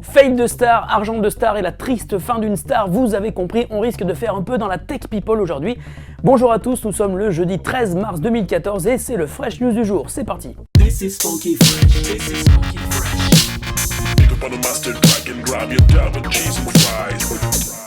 Fail de star, argent de star et la triste fin d'une star, vous avez compris, on risque de faire un peu dans la tech people aujourd'hui. Bonjour à tous, nous sommes le jeudi 13 mars 2014 et c'est le Fresh News du jour, c'est parti. This is funky fresh. This is funky fresh. Pick up on the mustard pack and grab your double cheese and fries.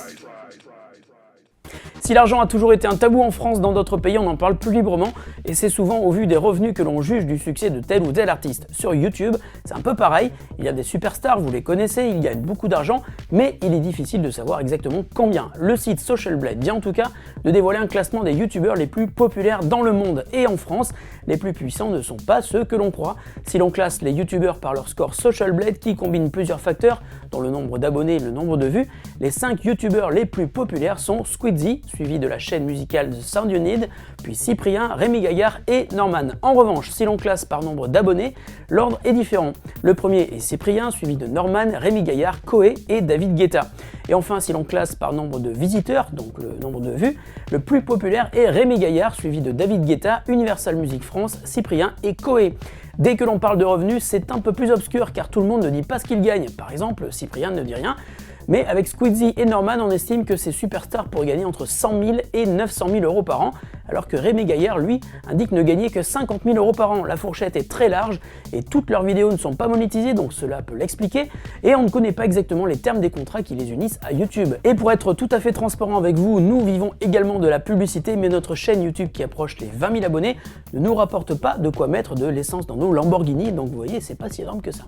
Si l'argent a toujours été un tabou en France, dans d'autres pays on en parle plus librement et c'est souvent au vu des revenus que l'on juge du succès de tel ou tel artiste. Sur YouTube, c'est un peu pareil, il y a des superstars, vous les connaissez, ils gagnent beaucoup d'argent, mais il est difficile de savoir exactement combien. Le site Social Blade vient en tout cas de dévoiler un classement des youtubeurs les plus populaires dans le monde et en France, les plus puissants ne sont pas ceux que l'on croit. Si l'on classe les youtubeurs par leur score Social Blade qui combine plusieurs facteurs, dont le nombre d'abonnés et le nombre de vues, les 5 youtubeurs les plus populaires sont Squeezie, suivi de la chaîne musicale The Sound You Need, puis Cyprien, Rémi Gaillard et Norman. En revanche, si l'on classe par nombre d'abonnés, l'ordre est différent. Le premier est Cyprien, suivi de Norman, Rémi Gaillard, Koé et David Guetta. Et enfin, si l'on classe par nombre de visiteurs, donc le nombre de vues, le plus populaire est Rémi Gaillard, suivi de David Guetta, Universal Music France, Cyprien et Koé. Dès que l'on parle de revenus, c'est un peu plus obscur car tout le monde ne dit pas ce qu'il gagne. Par exemple, Cyprien ne dit rien. Mais avec Squeezie et Norman, on estime que ces superstars pourraient gagner entre 100 000 et 900 000 euros par an, alors que Rémi Gaillard, lui, indique ne gagner que 50 000 euros par an. La fourchette est très large et toutes leurs vidéos ne sont pas monétisées, donc cela peut l'expliquer, et on ne connaît pas exactement les termes des contrats qui les unissent à YouTube. Et pour être tout à fait transparent avec vous, nous vivons également de la publicité, mais notre chaîne YouTube qui approche les 20 000 abonnés ne nous rapporte pas de quoi mettre de l'essence dans nos Lamborghini, donc vous voyez, c'est pas si énorme que ça.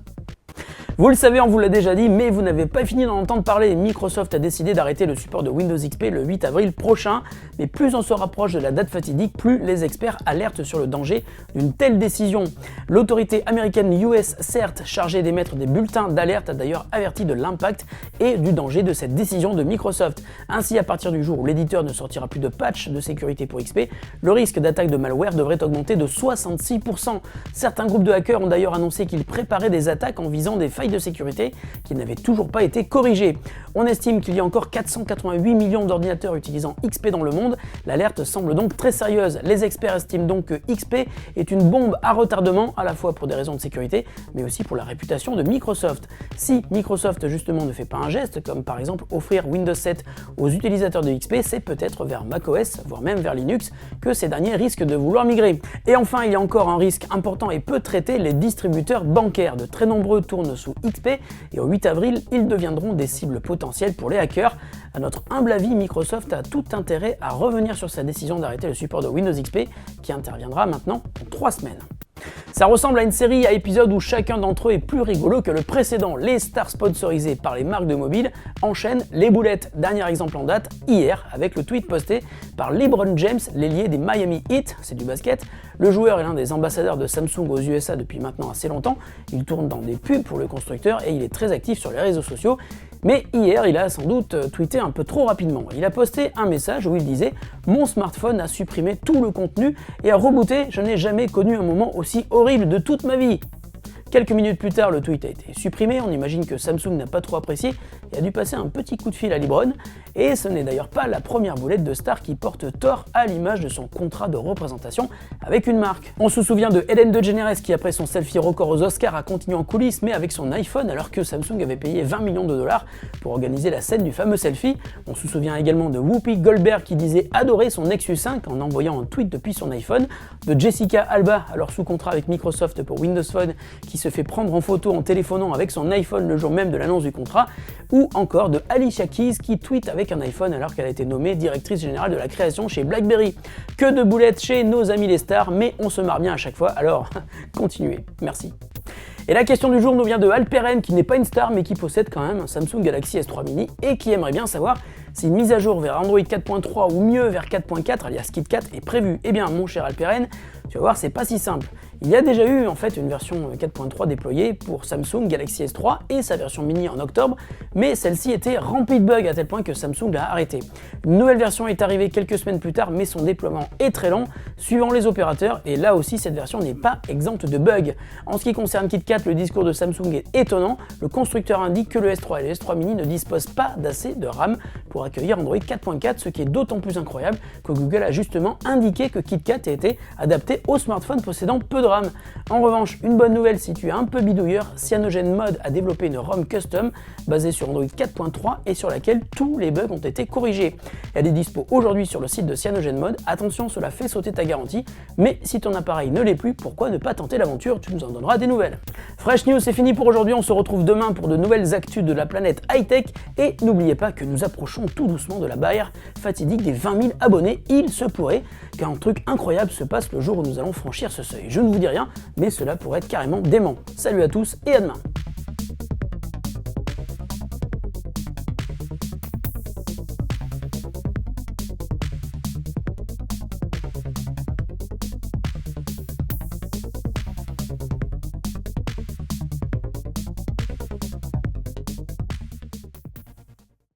Vous le savez, on vous l'a déjà dit, mais vous n'avez pas fini d'en entendre parler. Microsoft a décidé d'arrêter le support de Windows XP le 8 avril prochain, mais plus on se rapproche de la date fatidique, plus les experts alertent sur le danger d'une telle décision. L'autorité américaine US CERT, chargée d'émettre des bulletins d'alerte, a d'ailleurs averti de l'impact et du danger de cette décision de Microsoft. Ainsi, à partir du jour où l'éditeur ne sortira plus de patch de sécurité pour XP, le risque d'attaque de malware devrait augmenter de 66%. Certains groupes de hackers ont d'ailleurs annoncé qu'ils préparaient des attaques en visant des failles de sécurité qui n'avaient toujours pas été corrigées. On estime qu'il y a encore 488 millions d'ordinateurs utilisant XP dans le monde. L'alerte semble donc très sérieuse. Les experts estiment donc que XP est une bombe à retardement, à la fois pour des raisons de sécurité, mais aussi pour la réputation de Microsoft. Si Microsoft justement ne fait pas un geste, comme par exemple offrir Windows 7 aux utilisateurs de XP, c'est peut-être vers macOS, voire même vers Linux, que ces derniers risquent de vouloir migrer. Et enfin, il y a encore un risque important et peu traité, les distributeurs bancaires. De très nombreux tournent sous XP et au 8 avril, ils deviendront des cibles potentielles pour les hackers. À notre humble avis, Microsoft a tout intérêt à revenir sur sa décision d'arrêter le support de Windows XP qui interviendra maintenant en 3 semaines. Ça ressemble à une série à épisodes où chacun d'entre eux est plus rigolo que le précédent. Les stars sponsorisées par les marques de mobile enchaînent les boulettes. Dernier exemple en date, hier, avec le tweet posté par LeBron James, l'ailier des Miami Heat, c'est du basket. Le joueur est l'un des ambassadeurs de Samsung aux USA depuis maintenant assez longtemps. Il tourne dans des pubs pour le constructeur et il est très actif sur les réseaux sociaux. Mais hier, il a sans doute tweeté un peu trop rapidement. Il a posté un message où il disait « Mon smartphone a supprimé tout le contenu et a rebooté, je n'ai jamais connu un moment aussi horrible de toute ma vie ». Quelques minutes plus tard, le tweet a été supprimé, on imagine que Samsung n'a pas trop apprécié et a dû passer un petit coup de fil à LeBron, et ce n'est d'ailleurs pas la première boulette de star qui porte tort à l'image de son contrat de représentation avec une marque. On se souvient de Ellen DeGeneres qui, après son selfie record aux Oscars, a continué en coulisses mais avec son iPhone alors que Samsung avait payé 20 millions de dollars pour organiser la scène du fameux selfie. On se souvient également de Whoopi Goldberg qui disait adorer son Nexus 5 en envoyant un tweet depuis son iPhone, de Jessica Alba, alors sous contrat avec Microsoft pour Windows Phone, qui se fait prendre en photo en téléphonant avec son iPhone le jour même de l'annonce du contrat, ou encore de Alicia Keys qui tweet avec un iPhone alors qu'elle a été nommée directrice générale de la création chez BlackBerry. Que de boulettes chez nos amis les stars, mais on se marre bien à chaque fois, alors continuez, merci. Et la question du jour nous vient de Alperen, qui n'est pas une star mais qui possède quand même un Samsung Galaxy S3 mini et qui aimerait bien savoir si une mise à jour vers Android 4.3 ou mieux vers 4.4 alias KitKat est prévue. Eh bien mon cher Alperen, tu vas voir, c'est pas si simple. Il y a déjà eu en fait une version 4.3 déployée pour Samsung Galaxy S3 et sa version mini en octobre, mais celle-ci était remplie de bugs à tel point que Samsung l'a arrêtée. Une nouvelle version est arrivée quelques semaines plus tard, mais son déploiement est très lent, suivant les opérateurs, et là aussi cette version n'est pas exempte de bugs. En ce qui concerne KitKat, le discours de Samsung est étonnant. Le constructeur indique que le S3 et le S3 mini ne disposent pas d'assez de RAM pour accueillir Android 4.4, ce qui est d'autant plus incroyable que Google a justement indiqué que KitKat a été adapté aux smartphones possédant peu de RAM. En revanche, une bonne nouvelle si tu es un peu bidouilleur, CyanogenMod a développé une ROM custom basée sur Android 4.3 et sur laquelle tous les bugs ont été corrigés. Elle est dispo aujourd'hui sur le site de CyanogenMod. Attention, cela fait sauter ta garantie, mais si ton appareil ne l'est plus, pourquoi ne pas tenter l'aventure? Tu nous en donneras des nouvelles. Fresh News, c'est fini pour aujourd'hui. On se retrouve demain pour de nouvelles actus de la planète high-tech. Et n'oubliez pas que nous approchons tout doucement de la barrière fatidique des 20 000 abonnés. Il se pourrait qu'un truc incroyable se passe le jour où nous allons franchir ce seuil. Je ne vous dis rien, mais cela pourrait être carrément dément. Salut à tous et à demain.